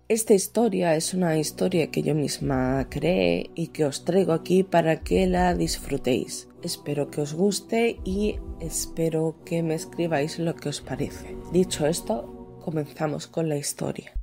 Esta historia es una historia que yo misma creé y que os traigo aquí para que la disfrutéis. Espero que os guste y espero que me escribáis lo que os parece. Dicho esto, comenzamos con la historia.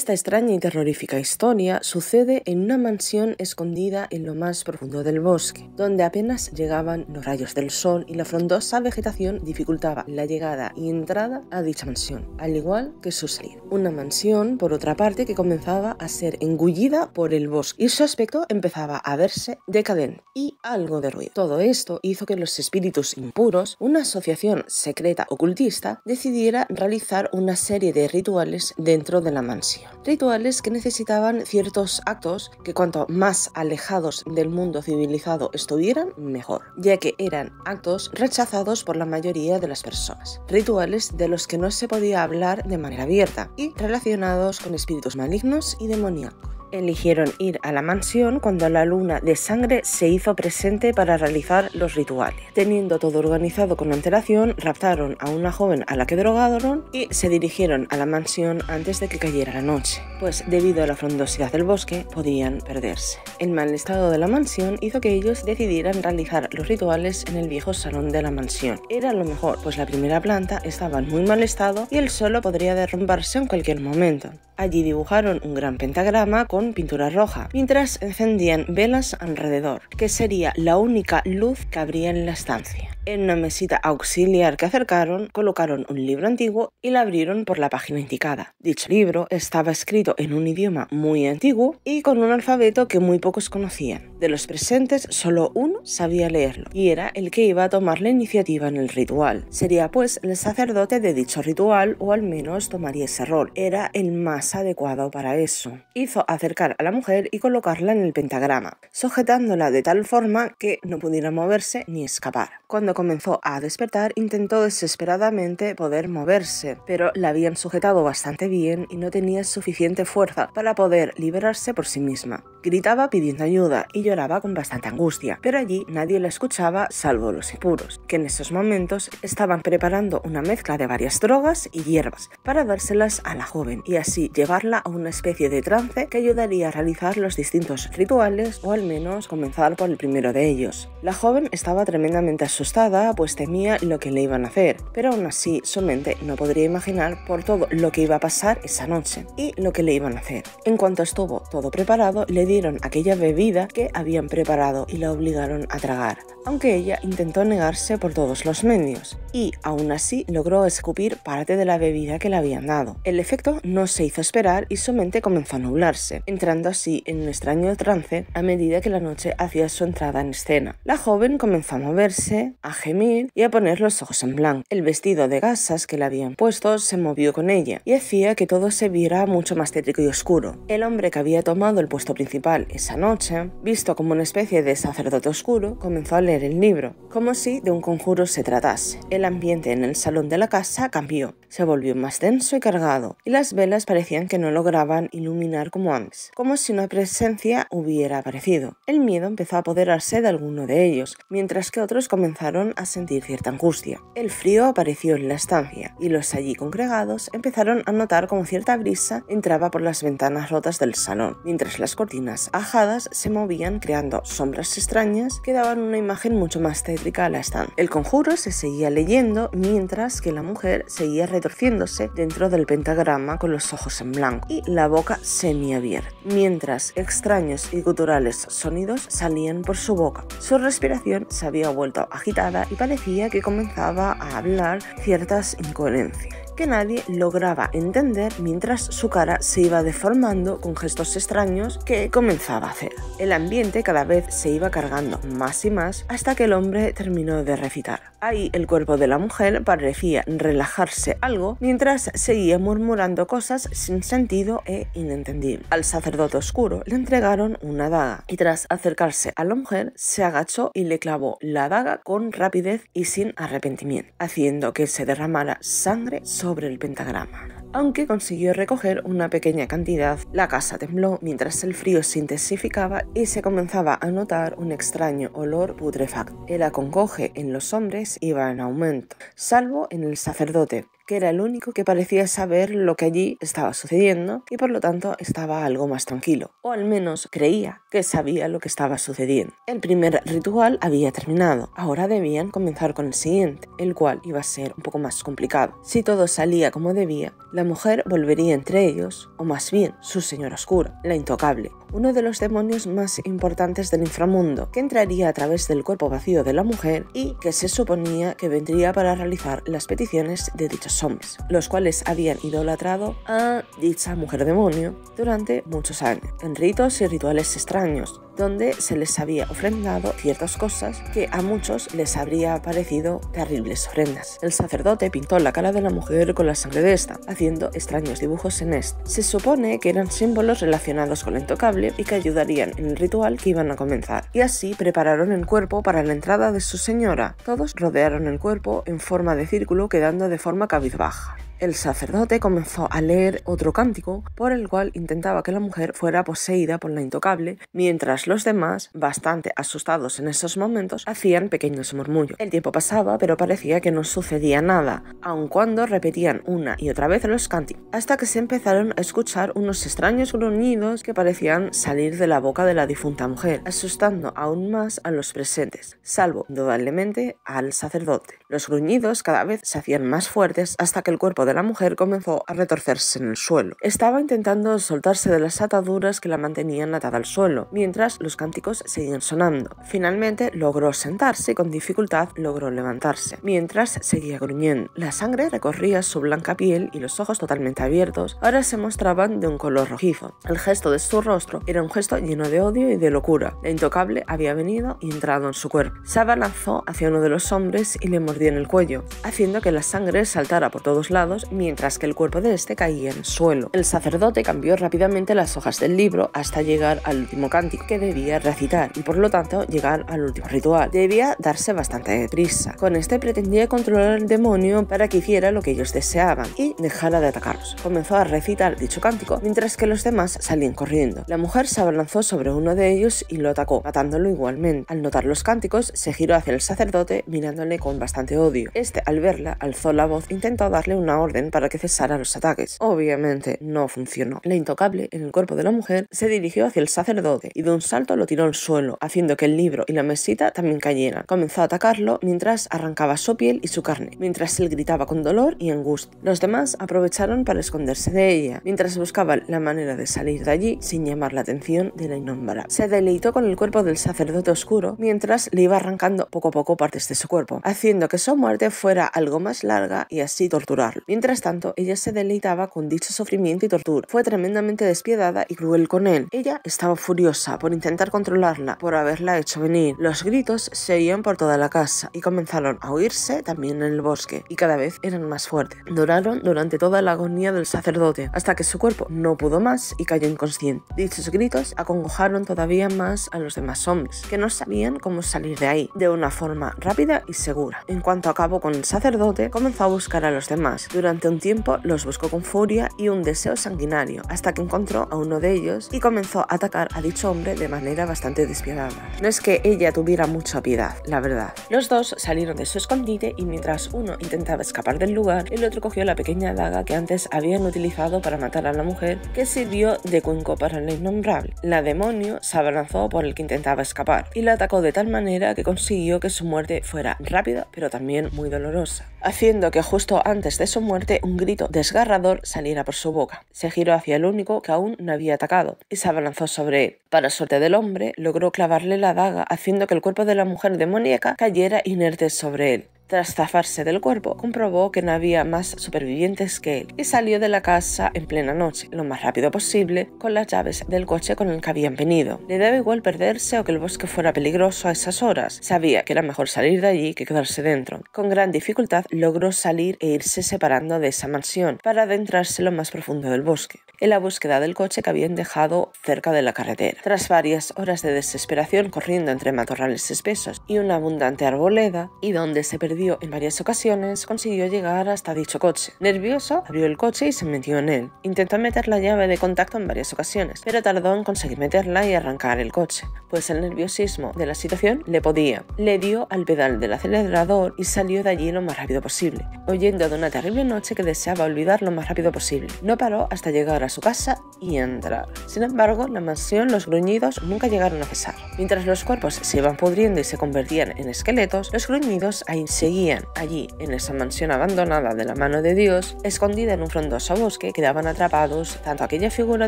Esta extraña y terrorífica historia sucede en una mansión escondida en lo más profundo del bosque, donde apenas llegaban los rayos del sol y la frondosa vegetación dificultaba la llegada y entrada a dicha mansión, al igual que su salida. Una mansión, por otra parte, que comenzaba a ser engullida por el bosque y su aspecto empezaba a verse decadente y algo de ruido. Todo esto hizo que los espíritus impuros, una asociación secreta ocultista, decidiera realizar una serie de rituales dentro de la mansión. Rituales que necesitaban ciertos actos que cuanto más alejados del mundo civilizado estuvieran, mejor, ya que eran actos rechazados por la mayoría de las personas. Rituales de los que no se podía hablar de manera abierta y relacionados con espíritus malignos y demoníacos. Eligieron ir a la mansión cuando la luna de sangre se hizo presente para realizar los rituales. Teniendo todo organizado con antelación, raptaron a una joven a la que drogaron y se dirigieron a la mansión antes de que cayera la noche, pues debido a la frondosidad del bosque podían perderse. El mal estado de la mansión hizo que ellos decidieran realizar los rituales en el viejo salón de la mansión. Era lo mejor, pues la primera planta estaba en muy mal estado y el suelo podría derrumbarse en cualquier momento. Allí dibujaron un gran pentagrama con pintura roja, mientras encendían velas alrededor, que sería la única luz que habría en la estancia. En una mesita auxiliar que acercaron, colocaron un libro antiguo y la abrieron por la página indicada. Dicho libro estaba escrito en un idioma muy antiguo y con un alfabeto que muy pocos conocían. De los presentes, solo uno sabía leerlo, y era el que iba a tomar la iniciativa en el ritual. Sería pues el sacerdote de dicho ritual, o al menos tomaría ese rol. Era el más adecuado para eso. Hizo acercar a la mujer y colocarla en el pentagrama, sujetándola de tal forma que no pudiera moverse ni escapar. Cuando comenzó a despertar, intentó desesperadamente poder moverse, pero la habían sujetado bastante bien y no tenía suficiente fuerza para poder liberarse por sí misma. Gritaba pidiendo ayuda y lloraba con bastante angustia, pero allí nadie la escuchaba salvo los impuros, que en esos momentos estaban preparando una mezcla de varias drogas y hierbas para dárselas a la joven y así llevarla a una especie de trance que ayudaría a realizar los distintos rituales, o al menos comenzar por el primero de ellos. La joven estaba tremendamente asustada, pues temía lo que le iban a hacer, pero aún así su mente no podría imaginar por todo lo que iba a pasar esa noche y lo que le iban a hacer. En cuanto estuvo todo preparado, le dieron aquella bebida que habían preparado y la obligaron a tragar, aunque ella intentó negarse por todos los medios y aún así logró escupir parte de la bebida que le habían dado. El efecto no se hizo esperar y su mente comenzó a nublarse, entrando así en un extraño trance a medida que la noche hacía su entrada en escena. La joven comenzó a moverse, a gemir y a poner los ojos en blanco. El vestido de gasas que le habían puesto se movió con ella y hacía que todo se viera mucho más tétrico y oscuro. El hombre que había tomado el puesto principal esa noche, visto como una especie de sacerdote oscuro, comenzó a leer el libro, como si de un conjuro se tratase. El ambiente en el salón de la casa cambió, se volvió más denso y cargado, y las velas parecían que no lograban iluminar como antes, como si una presencia hubiera aparecido. El miedo empezó a apoderarse de alguno de ellos, mientras que otros comenzaron a sentir cierta angustia. El frío apareció en la estancia, y los allí congregados empezaron a notar como cierta brisa entraba por las ventanas rotas del salón, mientras las cortinas ajadas se movían creando sombras extrañas que daban una imagen mucho más tétrica a la estancia. El conjuro se seguía leyendo mientras que la mujer seguía retorciéndose dentro del pentagrama con los ojos en blanco y la boca semiabierta, mientras extraños y guturales sonidos salían por su boca. Su respiración se había vuelto agitada y parecía que comenzaba a hablar ciertas incoherencias. que nadie lograba entender mientras su cara se iba deformando con gestos extraños que comenzaba a hacer. El ambiente cada vez se iba cargando más y más hasta que el hombre terminó de recitar. Ahí el cuerpo de la mujer parecía relajarse algo mientras seguía murmurando cosas sin sentido e inentendibles. Al sacerdote oscuro le entregaron una daga y tras acercarse a la mujer se agachó y le clavó la daga con rapidez y sin arrepentimiento, haciendo que se derramara sangre sobre el pentagrama. Aunque consiguió recoger una pequeña cantidad, la casa tembló mientras el frío se intensificaba y se comenzaba a notar un extraño olor putrefacto. El acongoje en los hombres iba en aumento, salvo en el sacerdote, que era el único que parecía saber lo que allí estaba sucediendo y por lo tanto estaba algo más tranquilo, o al menos creía que sabía lo que estaba sucediendo. El primer ritual había terminado, ahora debían comenzar con el siguiente, el cual iba a ser un poco más complicado. Si todo salía como debía, la mujer volvería entre ellos, o más bien su señora oscura, la intocable, uno de los demonios más importantes del inframundo, que entraría a través del cuerpo vacío de la mujer y que se suponía que vendría para realizar las peticiones de dichos hombres, los cuales habían idolatrado a dicha mujer demonio durante muchos años, en ritos y rituales extraños, donde se les había ofrendado ciertas cosas que a muchos les habría parecido terribles ofrendas. El sacerdote pintó la cara de la mujer con la sangre de esta, haciendo extraños dibujos en esta. Se supone que eran símbolos relacionados con la intocable y que ayudarían en el ritual que iban a comenzar, y así prepararon el cuerpo para la entrada de su señora. Todos rodearon el cuerpo en forma de círculo, quedando de forma cabizbaja. El sacerdote comenzó a leer otro cántico por el cual intentaba que la mujer fuera poseída por la intocable, mientras los demás, bastante asustados en esos momentos, hacían pequeños murmullos. El tiempo pasaba, pero parecía que no sucedía nada, aun cuando repetían una y otra vez los cánticos, hasta que se empezaron a escuchar unos extraños gruñidos que parecían salir de la boca de la difunta mujer, asustando aún más a los presentes, salvo indudablemente al sacerdote. Los gruñidos cada vez se hacían más fuertes hasta que el cuerpo de la mujer comenzó a retorcerse en el suelo. Estaba intentando soltarse de las ataduras que la mantenían atada al suelo, mientras los cánticos seguían sonando. Finalmente logró sentarse y con dificultad logró levantarse, mientras seguía gruñendo. La sangre recorría su blanca piel y los ojos totalmente abiertos ahora se mostraban de un color rojizo. El gesto de su rostro era un gesto lleno de odio y de locura. La intocable había venido y entrado en su cuerpo. Se abalanzó hacia uno de los hombres y le mordió en el cuello, haciendo que la sangre saltara por todos lados mientras que el cuerpo de este caía en el suelo. El sacerdote cambió rápidamente las hojas del libro hasta llegar al último cántico que debía recitar y por lo tanto llegar al último ritual. Debía darse bastante prisa. Con este pretendía controlar al demonio para que hiciera lo que ellos deseaban y dejara de atacarlos. Comenzó a recitar dicho cántico mientras que los demás salían corriendo. La mujer se abalanzó sobre uno de ellos y lo atacó, matándolo igualmente. Al notar los cánticos, se giró hacia el sacerdote mirándole con bastante odio. Este, al verla, alzó la voz e intentó darle una orden para que cesara los ataques. Obviamente no funcionó. La intocable, en el cuerpo de la mujer, se dirigió hacia el sacerdote y de un salto lo tiró al suelo, haciendo que el libro y la mesita también cayeran. Comenzó a atacarlo mientras arrancaba su piel y su carne, mientras él gritaba con dolor y angustia. Los demás aprovecharon para esconderse de ella, mientras buscaban la manera de salir de allí sin llamar la atención de la innombrable. Se deleitó con el cuerpo del sacerdote oscuro mientras le iba arrancando poco a poco partes de su cuerpo, haciendo que su muerte fuera algo más larga y así torturarlo. Mientras tanto, ella se deleitaba con dicho sufrimiento y tortura. Fue tremendamente despiadada y cruel con él. Ella estaba furiosa por intentar controlarla, por haberla hecho venir. Los gritos se oían por toda la casa y comenzaron a oírse también en el bosque, y cada vez eran más fuertes. Duraron durante toda la agonía del sacerdote, hasta que su cuerpo no pudo más y cayó inconsciente. Dichos gritos acongojaron todavía más a los demás hombres, que no sabían cómo salir de ahí, de una forma rápida y segura. En cuanto acabó con el sacerdote, comenzó a buscar a los demás. Durante un tiempo los buscó con furia y un deseo sanguinario, hasta que encontró a uno de ellos y comenzó a atacar a dicho hombre de manera bastante despiadada. No es que ella tuviera mucha piedad, la verdad. Los dos salieron de su escondite y mientras uno intentaba escapar del lugar, el otro cogió la pequeña daga que antes habían utilizado para matar a la mujer, que sirvió de cuenco para la innombrable. La demonio se abalanzó por el que intentaba escapar y la atacó de tal manera que consiguió que su muerte fuera rápida pero también muy dolorosa, haciendo que justo antes de su muerte un grito desgarrador saliera por su boca. Se giró hacia el único que aún no había atacado y se abalanzó sobre él. Para suerte del hombre, logró clavarle la daga, haciendo que el cuerpo de la mujer demoníaca cayera inerte sobre él. Tras zafarse del cuerpo, comprobó que no había más supervivientes que él y salió de la casa en plena noche, lo más rápido posible, con las llaves del coche con el que habían venido. Le daba igual perderse o que el bosque fuera peligroso a esas horas. Sabía que era mejor salir de allí que quedarse dentro. Con gran dificultad logró salir e irse separando de esa mansión para adentrarse en lo más profundo del bosque, en la búsqueda del coche que habían dejado cerca de la carretera. Tras varias horas de desesperación corriendo entre matorrales espesos y una abundante arboleda, y donde se perdió en varias ocasiones, consiguió llegar hasta dicho coche. Nervioso, abrió el coche y se metió en él. Intentó meter la llave de contacto en varias ocasiones, pero tardó en conseguir meterla y arrancar el coche, pues el nerviosismo de la situación le podía. Le dio al pedal del acelerador y salió de allí lo más rápido posible, huyendo de una terrible noche que deseaba olvidar lo más rápido posible. No paró hasta llegar a su casa y entrar. Sin embargo, en la mansión los gruñidos nunca llegaron a cesar. Mientras los cuerpos se iban pudriendo y se convertían en esqueletos, los gruñidos ahí seguían allí, en esa mansión abandonada de la mano de Dios, escondida en un frondoso bosque. Quedaban atrapados tanto aquella figura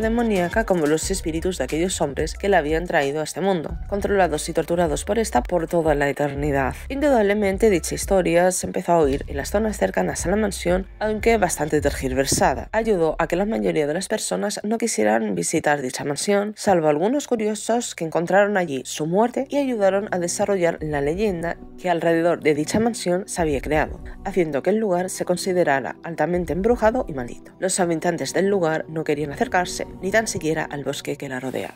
demoníaca como los espíritus de aquellos hombres que la habían traído a este mundo, controlados y torturados por esta por toda la eternidad. Indudablemente dicha historia se empezó a oír en las zonas cercanas a la mansión, aunque bastante tergiversada. Ayudó a que la mayoría de las personas no quisieran visitar dicha mansión, salvo algunos curiosos que encontraron allí su muerte y ayudaron a desarrollar la leyenda que alrededor de dicha mansión se había creado, haciendo que el lugar se considerara altamente embrujado y maldito. Los habitantes del lugar no querían acercarse ni tan siquiera al bosque que la rodea.